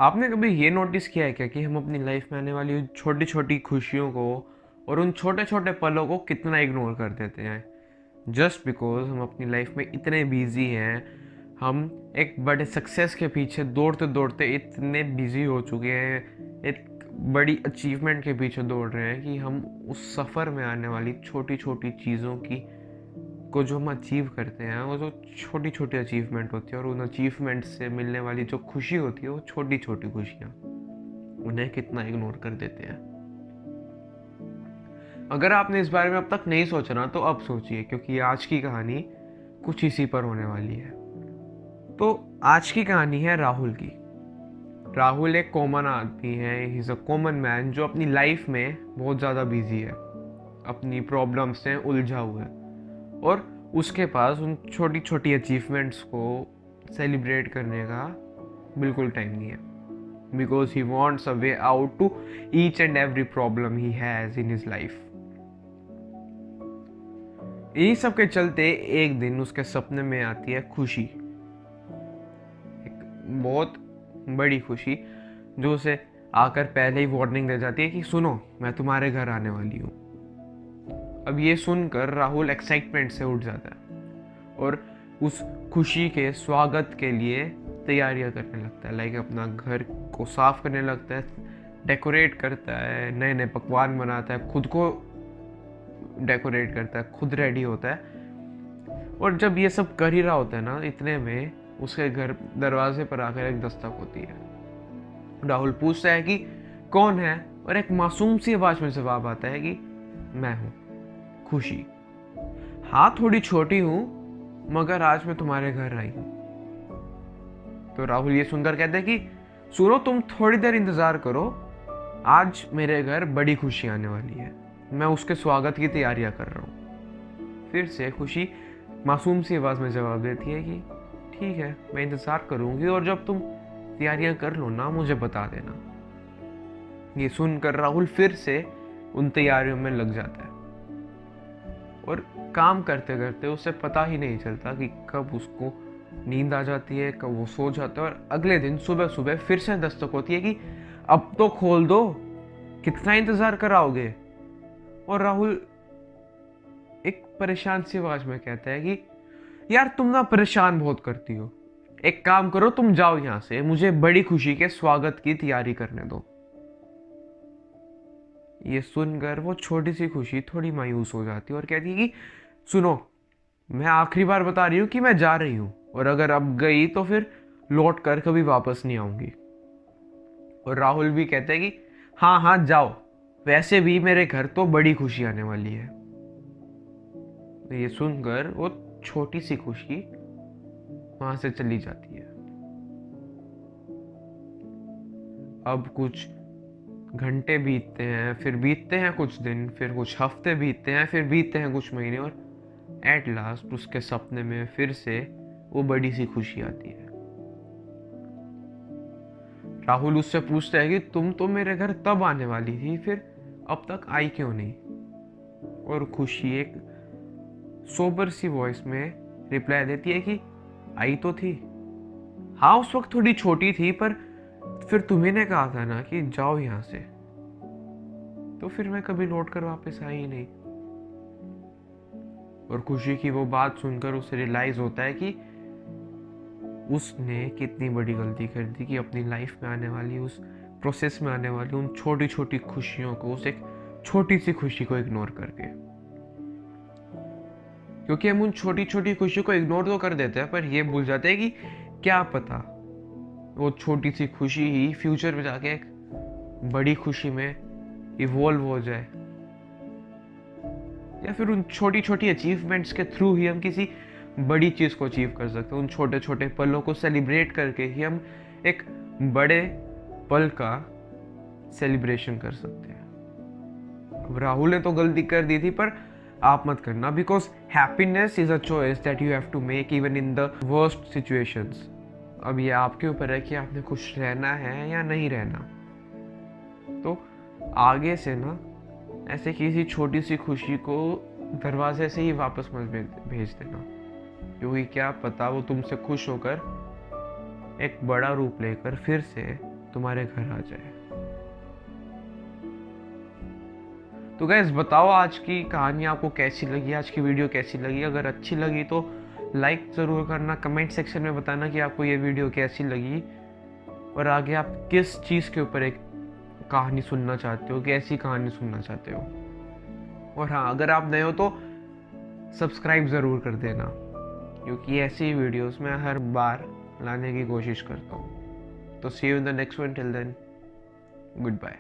आपने कभी ये नोटिस किया है क्या कि हम अपनी लाइफ में आने वाली छोटी छोटी खुशियों को और उन छोटे छोटे पलों को कितना इग्नोर कर देते हैं जस्ट बिकॉज हम अपनी लाइफ में इतने बिजी हैं। हम एक बड़े सक्सेस के पीछे दौड़ते दौड़ते इतने बिजी हो चुके हैं, एक बड़ी अचीवमेंट के पीछे दौड़ रहे हैं कि हम उस सफ़र में आने वाली छोटी छोटी चीज़ों की को जो हम अचीव करते हैं, वो जो छोटी छोटी अचीवमेंट होती है और उन अचीवमेंट से मिलने वाली जो खुशी होती है वो छोटी छोटी खुशियाँ, उन्हें कितना इग्नोर कर देते हैं। अगर आपने इस बारे में अब तक नहीं सोचा ना तो अब सोचिए, क्योंकि आज की कहानी कुछ इसी पर होने वाली है। तो आज की कहानी है राहुल की। राहुल एक कॉमन आदमी है, he is a common man जो अपनी लाइफ में बहुत ज़्यादा बिजी है, अपनी प्रॉब्लम से उलझा हुआ है और उसके पास उन छोटी छोटी अचीवमेंट्स को सेलिब्रेट करने का बिल्कुल टाइम नहीं है, because he wants a way out to each and every problem he has in his life. यही सब के चलते एक दिन उसके सपने में आती है खुशी, एक बहुत बड़ी खुशी जो उसे आकर पहले ही वार्निंग दे जाती है कि सुनो, मैं तुम्हारे घर आने वाली हूँ। अब ये सुनकर राहुल एक्साइटमेंट से उठ जाता है और उस खुशी के स्वागत के लिए तैयारियां करने लगता है। लाइक अपना घर को साफ करने लगता है, डेकोरेट करता है, नए नए पकवान बनाता है, खुद को डेकोरेट करता है, खुद रेडी होता है। और जब ये सब कर ही रहा होता है ना, इतने में उसके घर दरवाजे पर आकर एक दस्तक होती है। राहुल पूछता है कि कौन है, और एक मासूम सी आवाज में जवाब आता है कि मैं हूँ खुशी। हाँ, थोड़ी छोटी हूँ, मगर आज मैं तुम्हारे घर आई हूँ। तो राहुल ये सुनकर कहते हैं कि सुनो, तुम थोड़ी देर इंतजार करो, आज मेरे घर बड़ी खुशी आने वाली है, मैं उसके स्वागत की तैयारियां कर रहा हूँ। फिर से खुशी मासूम सी आवाज में जवाब देती है कि ठीक है, मैं इंतजार करूंगी, और जब तुम तैयारियां कर लो ना मुझे बता देना। ये सुनकर राहुल फिर से उन तैयारियों में लग जाता है और काम करते करते उसे पता ही नहीं चलता कि कब उसको नींद आ जाती है, कब वो सो जाता है, और अगले दिन सुबह सुबह फिर से दस्तक होती है कि अब तो खोल दो, कितना इंतजार कराओगे। और राहुल एक परेशान सी आवाज में कहता है कि यार, तुम ना परेशान बहुत करती हो, एक काम करो, तुम जाओ यहां से, मुझे बड़ी खुशी के स्वागत की तैयारी करने दो। ये सुनकर वो छोटी सी खुशी थोड़ी मायूस हो जाती है और कहती है कि सुनो, मैं आखिरी बार बता रही हूँ कि मैं जा रही हूँ, और अगर अब गई तो फिर लौट कर कभी वापस नहीं आऊंगी। और राहुल भी कहते हैं कि हाँ हाँ जाओ, वैसे भी मेरे घर तो बड़ी खुशी आने वाली है। तो ये सुनकर वो छोटी सी खुशी वहां से चली जाती है। अब कुछ घंटे बीतते हैं, फिर बीतते हैं कुछ दिन, फिर कुछ हफ्ते बीतते हैं, फिर बीतते हैं कुछ महीने, और एट लास्ट उसके सपने में फिर से वो बड़ी सी खुशी आती है। राहुल उससे पूछता है कि तुम तो मेरे घर तब आने वाली थी, फिर अब तक आई क्यों नहीं। और खुशी एक सोबर सी वॉइस में रिप्लाई देती है कि आई तो थी, हाँ उस वक्त थोड़ी छोटी थी, पर फिर तुम्ही ने कहा था ना कि जाओ यहां से, तो फिर मैं कभी लौट कर वापस आई ही नहीं। और खुशी की वो बात सुनकर उसे रियलाइज होता है कि उसने कितनी बड़ी गलती कर दी कि अपनी लाइफ में आने वाली उस प्रोसेस में आने वाली उन छोटी छोटी खुशियों को, उस एक छोटी सी खुशी को इग्नोर करके। क्योंकि हम उन छोटी छोटी खुशियों को इग्नोर तो कर देते हैं, पर ये भूल जाते हैं कि क्या पता वो छोटी सी खुशी ही फ्यूचर में जाके एक बड़ी खुशी में इवॉल्व हो जाए, या फिर उन छोटी छोटी अचीवमेंट्स के थ्रू ही हम किसी बड़ी चीज को अचीव कर सकते हैं। उन छोटे छोटे पलों को सेलिब्रेट करके ही हम एक बड़े पल का सेलिब्रेशन कर सकते हैं। अब राहुल ने तो गलती कर दी थी, पर आप मत करना, because happiness is a choice that you have to make even in the worst situations. अब ये आपके ऊपर है कि आपने खुश रहना है या नहीं रहना। तो आगे से ना ऐसे किसी छोटी सी खुशी को दरवाजे से ही वापस मत भेज देना, क्योंकि क्या पता वो तुमसे खुश होकर एक बड़ा रूप लेकर फिर से तुम्हारे घर आ जाए। तो गाइस बताओ आज की कहानी आपको कैसी लगी, आज की वीडियो कैसी लगी। अगर अच्छी लगी तो लाइक ज़रूर करना, कमेंट सेक्शन में बताना कि आपको ये वीडियो कैसी लगी और आगे आप किस चीज़ के ऊपर एक कहानी सुनना चाहते हो, कैसी कहानी सुनना चाहते हो। और हाँ, अगर आप नए हो तो सब्सक्राइब ज़रूर कर देना, क्योंकि ऐसी वीडियोस मैं हर बार लाने की कोशिश करता हूँ। तो see you in the next one, till then good bye.